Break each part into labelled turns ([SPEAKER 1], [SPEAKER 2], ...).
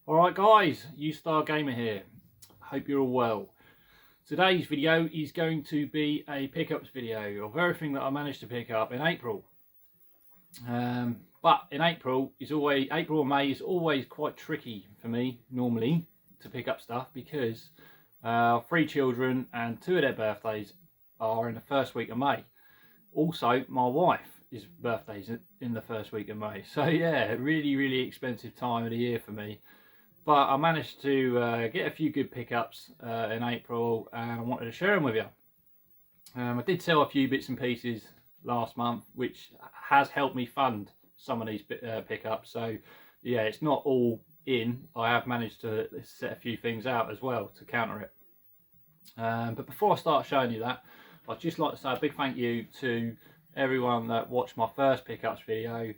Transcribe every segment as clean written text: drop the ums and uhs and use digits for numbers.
[SPEAKER 1] Alright guys, U-Star Gamer here. Hope you're all well. Today's video is going to be a pickups video of everything that I managed to pick up in April. But in April or May is always quite tricky for me normally to pick up stuff because 3 children and 2 of their birthdays are in the first week of May. Also, my wife's birthday's in the first week of May. So yeah, really expensive time of the year for me. But I managed to get a few good pickups in April, and I wanted to share them with you. I did sell a few bits and pieces last month, which has helped me fund some of these pickups. So yeah, it's not all in. I have managed to set a few things out as well to counter it. But before I start showing you that, I'd just like to say a big thank you to everyone that watched my first pickups video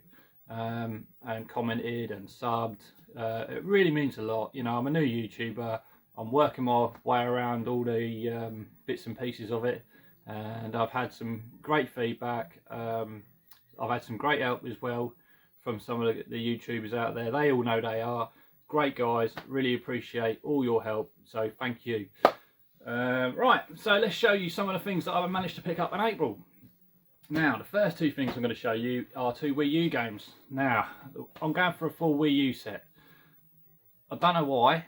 [SPEAKER 1] and commented and subbed. It really means a lot. You know, I'm a new YouTuber. I'm working my way around all the bits and pieces of it, and I've had some great feedback. I've had some great help as well from some of the YouTubers out there. They all know they are great guys. Really appreciate all your help, so thank you. Right, so let's show you some of the things that I managed to pick up in April. Now, the first 2 things I'm going to show you are 2 Wii U games. Now, I'm going for a full Wii U set. I don't know why.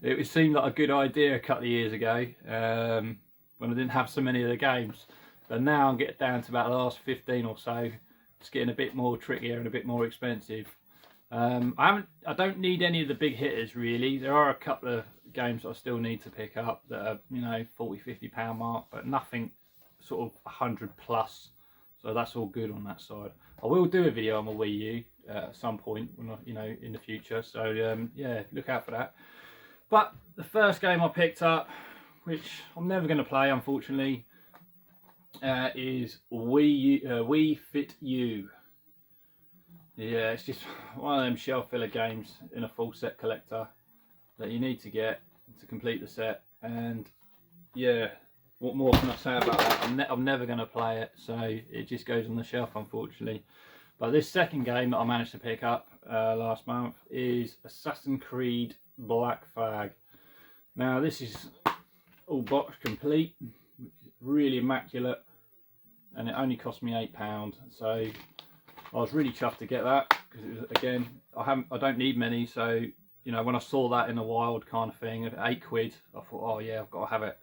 [SPEAKER 1] It seemed like a good idea a couple of years ago when I didn't have so many of the games. But now I'm getting down to about the last 15 or so. It's getting a bit more trickier and a bit more expensive. I don't need any of the big hitters really. There are a couple of games that I still need to pick up that are, you know, 40-50 pound mark, but nothing sort of 100 plus. So that's all good on that side. I will do a video on my Wii U at some point, when I, you know, in the future. So yeah, look out for that. But the first game I picked up, which I'm never going to play unfortunately, is Wii Fit U. Yeah, it's just one of them shelf filler games in a full set collector that you need to get to complete the set. And yeah, what more can I say about that? I'm never going to play it, so it just goes on the shelf unfortunately. But this second game that I managed to pick up last month is Assassin's Creed Black Flag. Now this is all box complete, really immaculate, and it only cost me £8. So I was really chuffed to get that because it was, again, I don't need many. So you know, when I saw that in the wild kind of thing at £8, I thought, oh yeah, I've got to have it.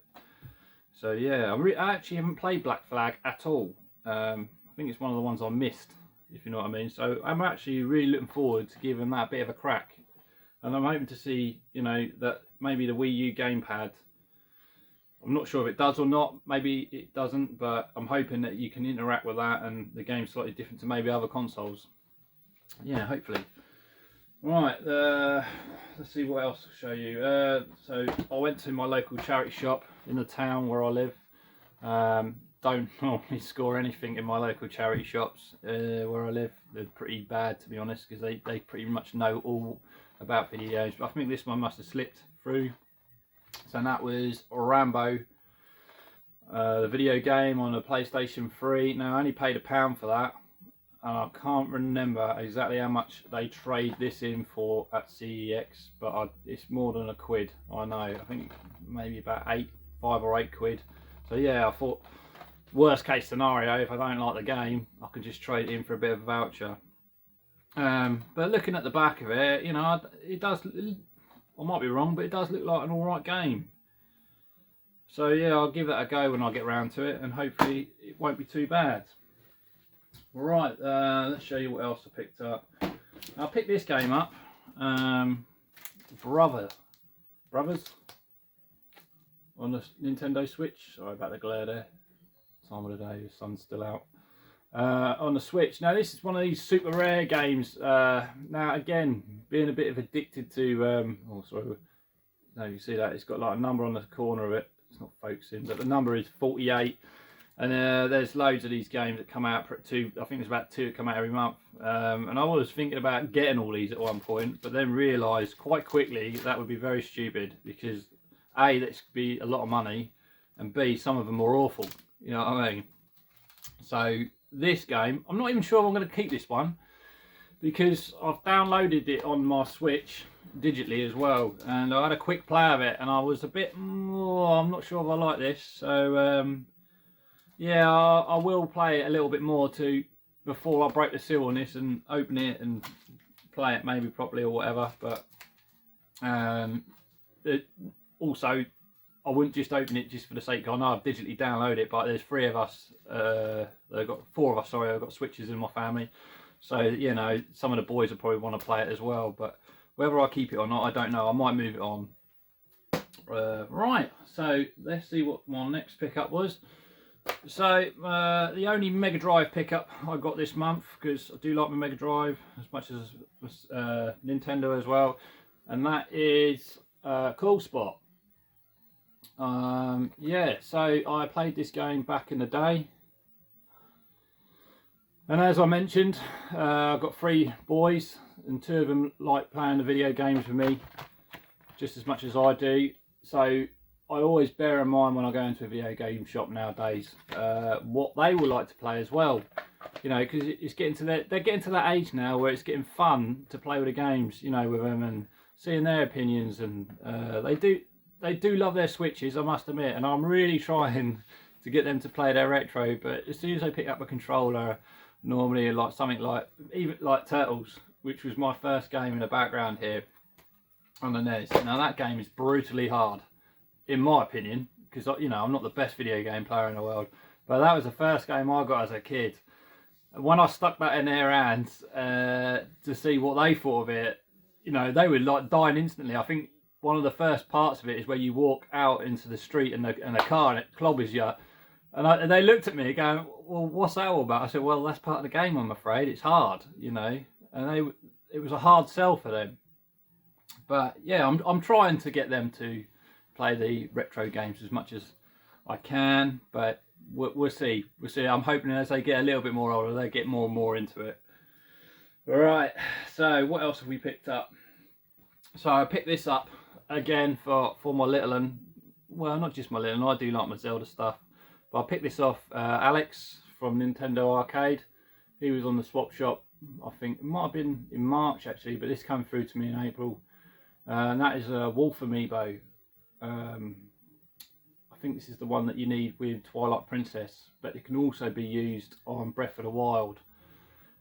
[SPEAKER 1] So yeah, I actually haven't played Black Flag at all. I think it's one of the ones I missed, if you know what I mean. So I'm actually really looking forward to giving that a bit of a crack. And I'm hoping to see, you know, that maybe the Wii U gamepad, I'm not sure if it does or not, maybe it doesn't, but I'm hoping that you can interact with that and the game's slightly different to maybe other consoles. Yeah, hopefully. Right, let's see what else I'll show you. So I went to my local charity shop in the town where I live. Don't normally score anything in my local charity shops where I live. They're pretty bad, to be honest, because they pretty much know all about video games. But I think this one must have slipped through. So that was Rambo, the video game on the PlayStation 3. Now I only paid £1 for that. And I can't remember exactly how much they trade this in for at CEX, but it's more than £1. I know. I think maybe about 5 or 8 quid. So yeah, I thought worst case scenario, if I don't like the game, I could just trade it in for a bit of a voucher. But looking at the back of it, you know, it does. I might be wrong, but it does look like an all right game. So yeah, I'll give that a go when I get around to it, and hopefully it won't be too bad. Right, let's show you what else I picked up. I picked this game up, Brothers, on the Nintendo Switch. Sorry about the glare there. Time of the day, the sun's still out. On the Switch. Now this is one of these super rare games. Now again, being a bit of addicted to, oh sorry, no, you see that it's got like a number on the corner of it. It's not focusing, but the number is 48. And there's loads of these games that come out, I think there's about 2 that come out every month. And I was thinking about getting all these at one point, but then realised quite quickly that would be very stupid, because A, this could be a lot of money, and B, some of them are awful, you know what I mean? So this game, I'm not even sure I'm going to keep this one, because I've downloaded it on my Switch digitally as well, and I had a quick play of it, and I was a bit, I'm not sure if I like this. So yeah, I will play it a little bit more before I break the seal on this and open it and play it maybe properly or whatever. But also, I wouldn't just open it just for the sake. I know I've digitally downloaded it, but there's 3 of us. They've got 4 of us. Sorry, I've got Switches in my family, so you know some of the boys will probably want to play it as well. But whether I keep it or not, I don't know. I might move it on. Right, so let's see what my next pickup was. So the only Mega Drive pickup I got this month, because I do like my Mega Drive as much as Nintendo as well, and that is Cool Spot. Yeah, so I played this game back in the day, and as I mentioned, I've got 3 boys, and 2 of them like playing the video games with me just as much as I do. So I always bear in mind when I go into a video game shop nowadays what they will like to play as well. You know, because it's getting to they're getting to that age now where it's getting fun to play with the games, you know, with them and seeing their opinions, and they do love their Switches, I must admit, and I'm really trying to get them to play their retro. But as soon as they pick up a controller, normally like something like even like Turtles, which was my first game in the background here on the NES. Now that game is brutally hard, in my opinion, because you know I'm not the best video game player in the world, but that was the first game I got as a kid. And when I stuck that in their hands to see what they thought of it, you know, they were like dying instantly. I think one of the first parts of it is where you walk out into the street and a car and it clobbers you. And they looked at me going, well, what's that all about? I said, well, that's part of the game, I'm afraid. It's hard, you know. And it was a hard sell for them. But yeah, I'm trying to get them to play the retro games as much as I can. But we'll see. We'll see. I'm hoping as they get a little bit more older, they get more and more into it. All right. So what else have we picked up? So I picked this up again for my little one. Well, not just my little one. I do like my Zelda stuff. But I picked this off Alex from Nintendo Arcade. He was on the swap shop. I think it might have been in March actually, but this came through to me in April. And that is a Wolf Amiibo. I think this is the one that you need with Twilight Princess, but it can also be used on Breath of the Wild.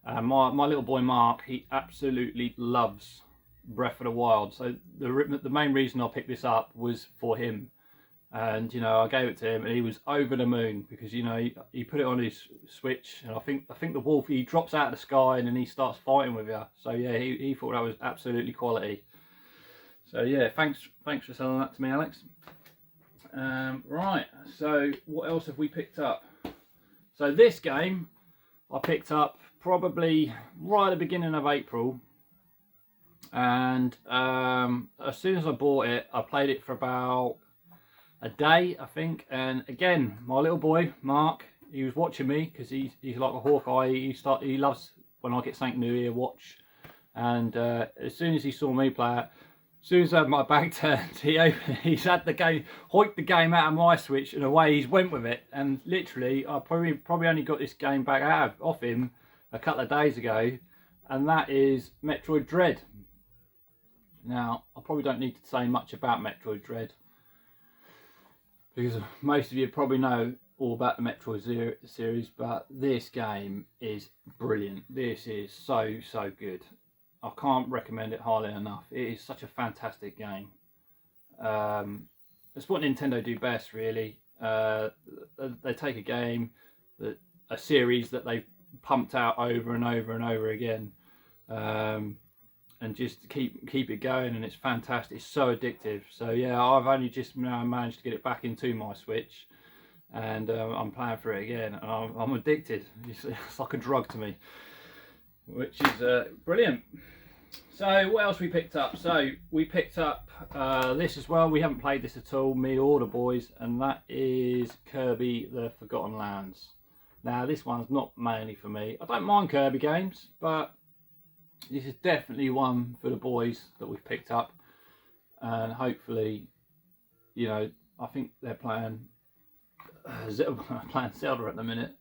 [SPEAKER 1] My little boy Mark, he absolutely loves Breath of the Wild, so the main reason I picked this up was for him. And you know, I gave it to him, and he was over the moon because you know he put it on his Switch, and I think the wolf, he drops out of the sky and then he starts fighting with you. So yeah, he thought that was absolutely quality. So yeah, thanks for selling that to me, Alex. Right, so what else have we picked up? So this game I picked up probably right at the beginning of April, and as soon as I bought it, I played it for about a day, I think. And again, my little boy Mark, he was watching me because he's like a Hawkeye. He loves when I get something new, he'll watch. And as soon as he saw me play it, as soon as I had my back turned, he's had the game, hoiked the game out of my Switch, and away he's went with it. And literally, I probably only got this game back off him a couple of days ago, and that is Metroid Dread. Now, I probably don't need to say much about Metroid Dread, because most of you probably know all about the Metroid series, but this game is brilliant. This is so good. I can't recommend it highly enough. It is such a fantastic game. It's what Nintendo do best, really. They take a game, a series that they've pumped out over and over and over again, and just keep it going, and it's fantastic. It's so addictive. So yeah, I've only just now managed to get it back into my Switch, and I'm playing for it again, and I'm addicted. It's like a drug to me, which is brilliant. So what else we picked up? So we picked up this as well. We haven't played this at all, me or the boys, and that is Kirby the Forgotten Lands. Now this one's not mainly for me. I don't mind Kirby games, but this is definitely one for the boys that we've picked up, and hopefully, you know, I think they're playing Zelda at the minute.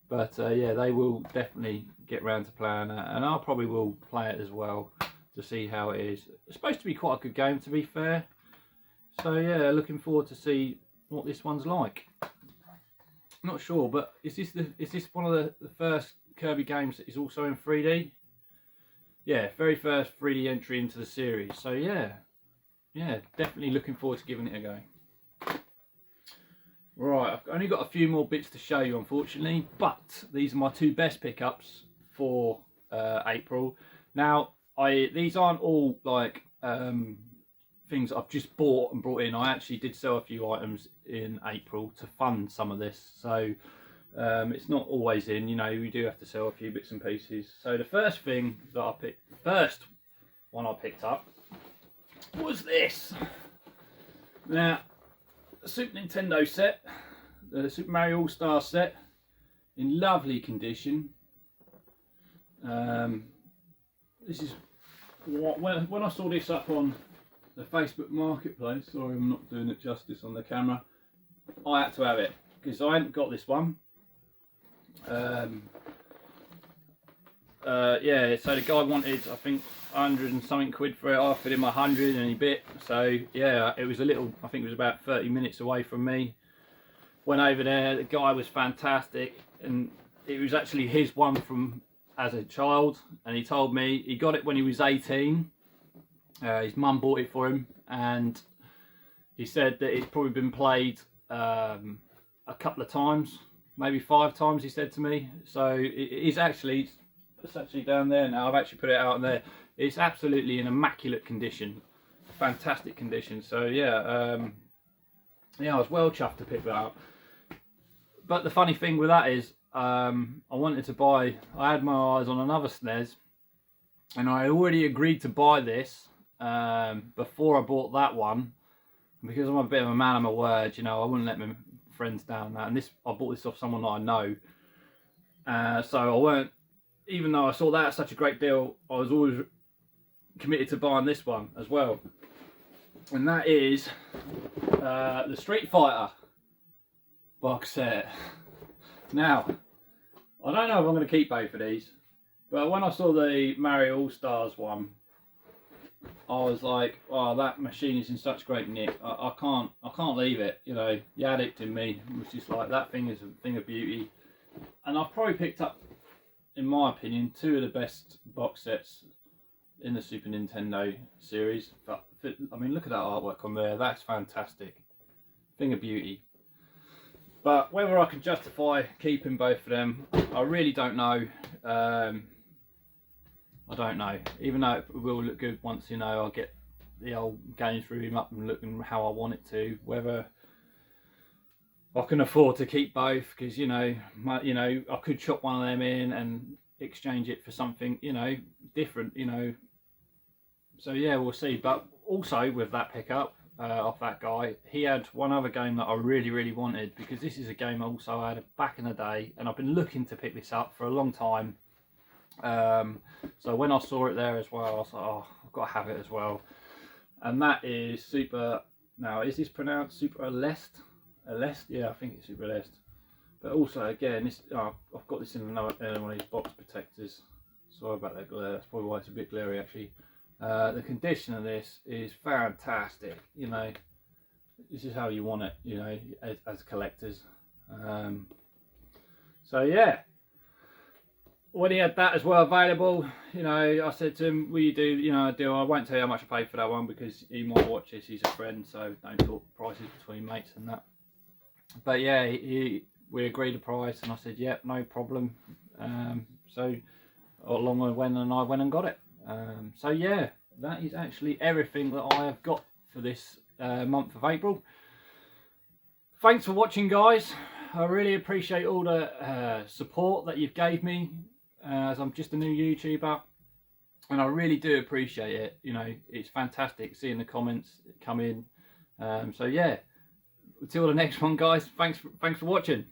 [SPEAKER 1] But yeah, they will definitely get round to playing that, and I probably will play it as well to see how it is. It's supposed to be quite a good game, to be fair. So yeah, looking forward to see what this one's like. Not sure, but is this one of the first Kirby games that is also in 3D? Yeah, very first 3D entry into the series. So yeah, definitely looking forward to giving it a go. Right, I've only got a few more bits to show you, unfortunately, but these are my two best pickups for April. Now, these aren't all like things I've just bought and brought in. I actually did sell a few items in April to fund some of this, so it's not always in. You know, we do have to sell a few bits and pieces. So the first thing that the first one I picked up was this. Now, the Super Nintendo set, the Super Mario All-Star set, in lovely condition. This is when I saw this up on the Facebook Marketplace. Sorry, I'm not doing it justice on the camera. I had to have it because I hadn't got this one. Yeah, so the guy wanted, I think, 100 and something quid for it. I offered him 100 and he bit. So yeah, it was a little, I think it was about 30 minutes away from me. Went over there, the guy was fantastic, and it was actually his one from as a child, and he told me he got it when he was 18. His mum bought it for him, and he said that it's probably been played a couple of times, maybe 5 times, he said to me. So it's actually down there now. I've actually put it out there. It's absolutely in immaculate condition, fantastic condition. So yeah, yeah, I was well chuffed to pick that up. But the funny thing with that is, I wanted to buy, I had my eyes on another SNES, and I already agreed to buy this before I bought that one, because I'm a bit of a man of my word. You know, I wouldn't let my friends down that, and I bought this off someone that I know, so I weren't, even though I saw that as such a great deal, I was always committed to buying this one as well, and that is the Street Fighter box set. Now, I don't know if I'm going to keep both of these, but when I saw the Mario All-Stars one, I was like, oh, that machine is in such great nick. I can't leave it. You know, the addict in me was just like, that thing is a thing of beauty. And I've probably picked up, in my opinion, 2 of the best box sets in the Super Nintendo series. But I mean, look at that artwork on there. That's fantastic. Thing of beauty. But whether I can justify keeping both of them, I really don't know. I don't know. Even though it will look good once, you know, I get the old games room up and looking how I want it to. Whether I can afford to keep both, because you know, I could chop one of them in and exchange it for something, you know, different, you know. So yeah, we'll see. But also with that pickup, off that guy, he had one other game that I really wanted, because this is a game also I had back in the day, and I've been looking to pick this up for a long time. So when I saw it there as well, I was like, oh, I've got to have it as well. And that is Super, now is this pronounced Super Aleste? Aleste? Yeah, I think it's Super Aleste. But also again, this, I've got this in one of these box protectors. Sorry about that glare, that's probably why it's a bit glary actually. The condition of this is fantastic. You know, this is how you want it, you know, as collectors. So yeah, when he had that as well available, you know, I said to him, will you do, you know, a deal? I won't tell you how much I paid for that one, because he might watch this, he's a friend, so don't talk prices between mates and that. But yeah, we agreed a price, and I said, yeah, no problem. So along I went and got it. So yeah, that is actually everything that I have got for this month of April. Thanks for watching, guys. I really appreciate all the support that you've gave me, as I'm just a new YouTuber, and I really do appreciate it. You know, it's fantastic seeing the comments come in. So yeah, until the next one, guys, thanks for watching.